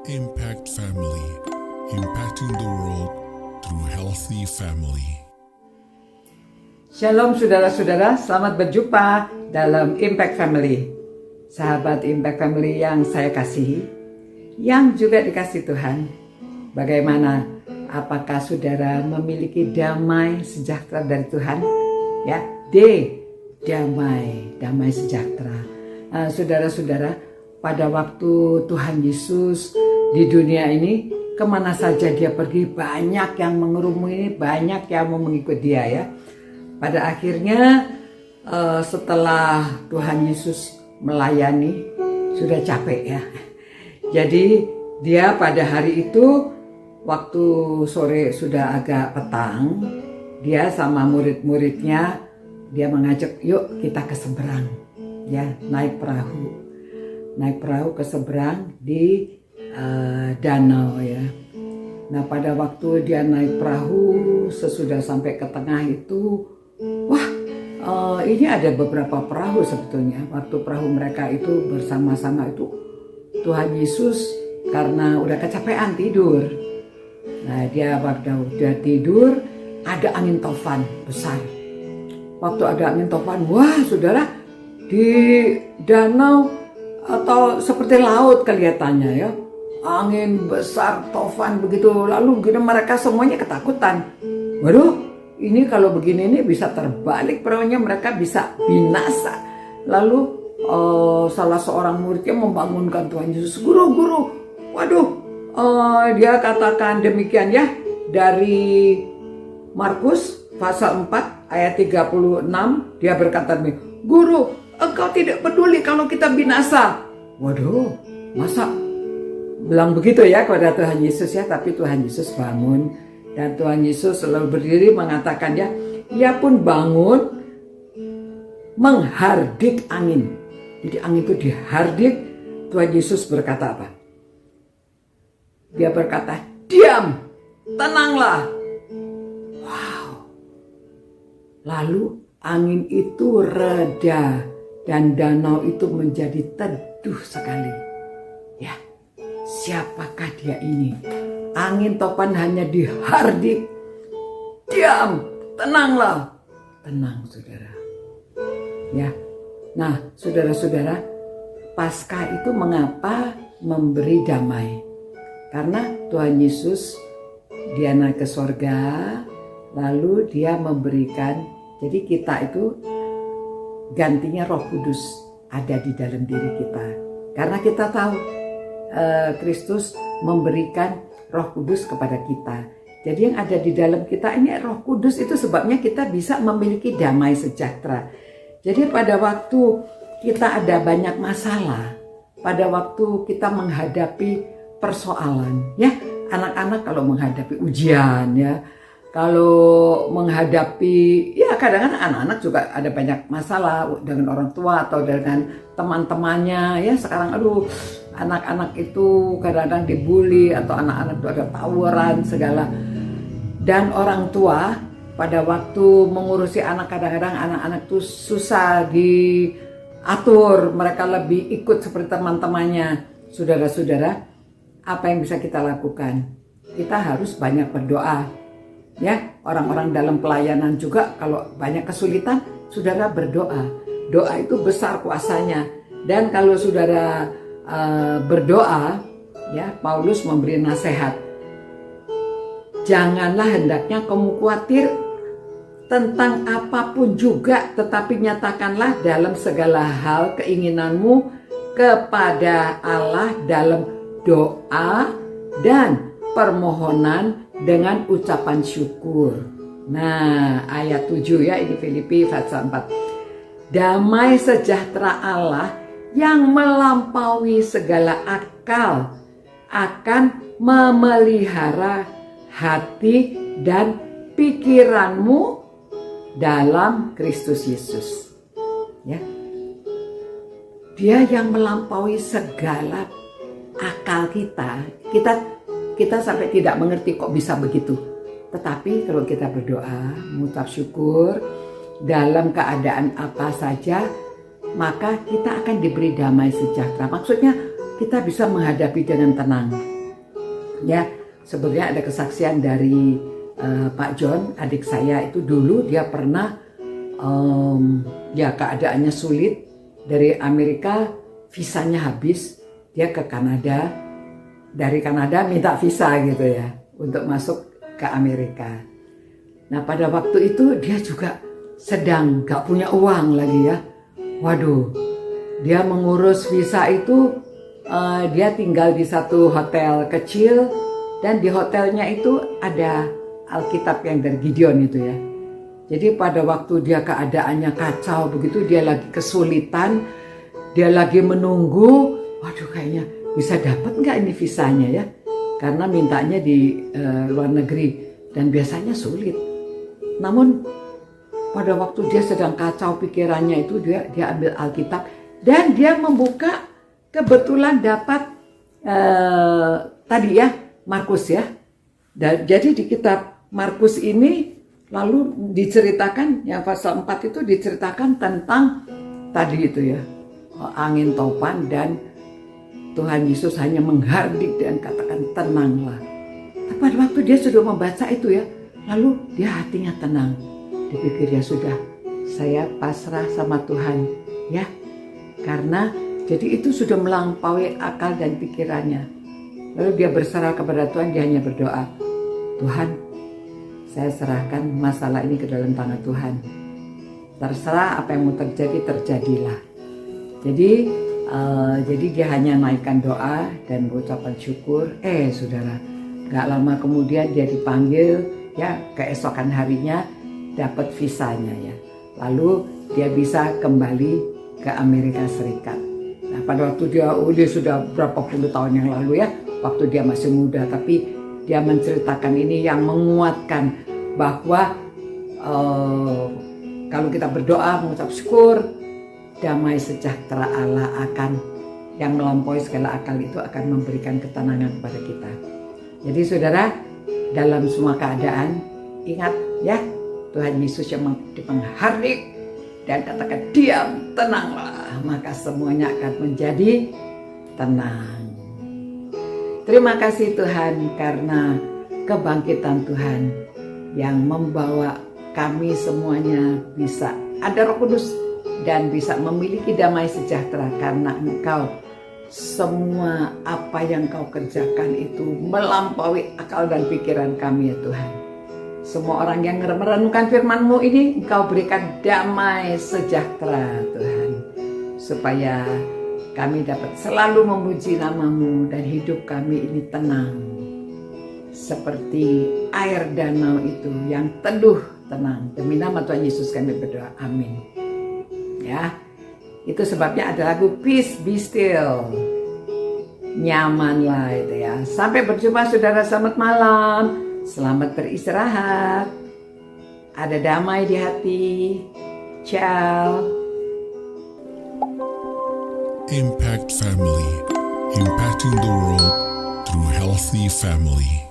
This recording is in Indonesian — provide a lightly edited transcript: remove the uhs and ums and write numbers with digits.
Impact Family, impacting the world through healthy family. Shalom saudara-saudara, selamat berjumpa dalam Impact Family. Sahabat Impact Family yang saya kasihi, yang juga dikasih Tuhan. Bagaimana? Apakah saudara memiliki damai sejahtera dari Tuhan? Ya, damai sejahtera. Saudara-saudara, pada waktu Tuhan Yesus di dunia ini, kemana saja dia pergi, banyak yang mengerumuni, banyak yang mau mengikut dia ya. Pada akhirnya setelah Tuhan Yesus melayani, sudah capek ya. Jadi dia pada hari itu, waktu sore sudah agak petang, dia sama murid-muridnya, dia mengajak, yuk kita ke seberang ya, naik perahu ke seberang di danau ya. Nah pada waktu dia naik perahu, sesudah sampai ke tengah itu, ini ada beberapa perahu sebetulnya. Waktu perahu mereka itu bersama-sama itu, Tuhan Yesus karena udah kecapean tidur. Nah dia waktu udah tidur, ada angin topan besar. Waktu ada angin topan, wah saudara, di danau atau seperti laut kelihatannya ya, angin besar, topan begitu, lalu gini mereka semuanya ketakutan. Waduh, ini kalau begini ini bisa terbalik perahunya, mereka bisa binasa. Lalu salah seorang muridnya membangunkan Tuhan Yesus, guru, waduh, dia katakan demikian ya, dari Markus pasal 4 ayat 36, dia berkata demikian, guru, engkau tidak peduli kalau kita binasa. Waduh, masa bilang begitu ya kepada Tuhan Yesus ya. Tapi Tuhan Yesus bangun, dan Tuhan Yesus selalu berdiri mengatakan ya, ia pun bangun menghardik angin. Jadi angin itu dihardik. Tuhan Yesus berkata apa? Dia berkata, diam, tenanglah. Wow. Lalu angin itu reda dan danau itu menjadi teduh sekali. Ya, siapakah dia ini? Angin topan hanya dihardik. Diam, tenanglah. Tenang saudara. Ya, nah saudara-saudara, Paskah itu mengapa memberi damai? Karena Tuhan Yesus dia naik ke sorga, lalu dia memberikan, jadi kita itu gantinya Roh Kudus ada di dalam diri kita. Karena kita tahu Kristus memberikan Roh Kudus kepada kita. Jadi yang ada di dalam kita ini Roh Kudus, itu sebabnya kita bisa memiliki damai sejahtera. Jadi pada waktu kita ada banyak masalah, pada waktu kita menghadapi persoalan ya, anak-anak kalau menghadapi ujian ya, kalau menghadapi, ya kadang-kadang anak-anak juga ada banyak masalah dengan orang tua atau dengan teman-temannya ya. Sekarang anak-anak itu kadang-kadang dibully atau anak-anak itu ada tawuran segala. Dan orang tua pada waktu mengurusi anak, kadang-kadang anak-anak itu susah diatur, mereka lebih ikut seperti teman-temannya. Saudara-saudara, apa yang bisa kita lakukan? Kita harus banyak berdoa. Ya, orang-orang dalam pelayanan juga kalau banyak kesulitan, saudara berdoa. Doa itu besar kuasanya. Dan kalau saudara berdoa, ya Paulus memberi nasihat. Janganlah hendaknya kamu khawatir tentang apapun juga, tetapi nyatakanlah dalam segala hal keinginanmu kepada Allah dalam doa dan permohonan dengan ucapan syukur. Nah ayat 7 ya, ini Filipi pasal 4. Damai sejahtera Allah yang melampaui segala akal akan memelihara hati dan pikiranmu dalam Kristus Yesus. Ya, dia yang melampaui segala akal kita. Kita sampai tidak mengerti kok bisa begitu. Tetapi kalau kita berdoa, mengucap syukur dalam keadaan apa saja, maka kita akan diberi damai sejahtera. Maksudnya kita bisa menghadapi dengan tenang. Ya, sebetulnya ada kesaksian dari Pak John, adik saya itu dulu dia pernah ya keadaannya sulit dari Amerika, visanya habis, dia ke Kanada, dari Kanada minta visa gitu ya untuk masuk ke Amerika. Nah pada waktu itu dia juga sedang gak punya uang lagi ya. Waduh, dia mengurus visa itu, dia tinggal di satu hotel kecil dan di hotelnya itu ada Alkitab yang dari Gideon itu ya. Jadi pada waktu dia keadaannya kacau begitu, dia lagi kesulitan, dia lagi menunggu, waduh kayaknya bisa dapat nggak ini visanya ya? Karena mintanya di luar negeri dan biasanya sulit. Namun pada waktu dia sedang kacau pikirannya itu dia ambil Alkitab dan dia membuka, kebetulan dapat tadi ya Markus ya. Dan jadi di kitab Markus ini lalu diceritakan yang pasal 4 itu diceritakan tentang tadi itu ya, angin topan dan Tuhan Yesus hanya menghardik dan katakan tenanglah. Tapi pada waktu dia sudah membaca itu ya, lalu dia hatinya tenang. Dipikir ya sudah, saya pasrah sama Tuhan ya. Karena jadi itu sudah melampaui akal dan pikirannya. Lalu dia berserah kepada Tuhan, dia hanya berdoa, Tuhan, saya serahkan masalah ini ke dalam tangan Tuhan. Terserah apa yang mau terjadi, terjadilah. Jadi dia hanya naikkan doa dan ucapan syukur. Saudara, gak lama kemudian dia dipanggil ya, keesokan harinya dapat visanya ya. Lalu dia bisa kembali ke Amerika Serikat. Nah pada waktu dia sudah berapa puluh tahun yang lalu ya, waktu dia masih muda, tapi dia menceritakan ini yang menguatkan bahwa kalau kita berdoa mengucap syukur, damai sejahtera Allah akan yang melampaui segala akal itu akan memberikan ketenangan kepada kita. Jadi saudara, dalam semua keadaan ingat ya, Tuhan Yesus yang menghardik dan katakan diam, tenanglah, maka semuanya akan menjadi tenang. Terima kasih Tuhan karena kebangkitan Tuhan yang membawa kami semuanya bisa ada Roh Kudus dan bisa memiliki damai sejahtera karena Engkau semua apa yang Kau kerjakan itu melampaui akal dan pikiran kami ya Tuhan. Semua orang yang merenungkan firman-Mu ini Engkau berikan damai sejahtera Tuhan, supaya kami dapat selalu memuji nama-Mu dan hidup kami ini tenang seperti air danau itu yang teduh tenang. Demi nama Tuhan Yesus kami berdoa, amin. Ya, itu sebabnya ada lagu Peace Be Still, nyamanlah itu ya. Sampai berjumpa saudara, selamat malam, selamat beristirahat, ada damai di hati. Ciao. Impact Family, impacting the world through healthy family.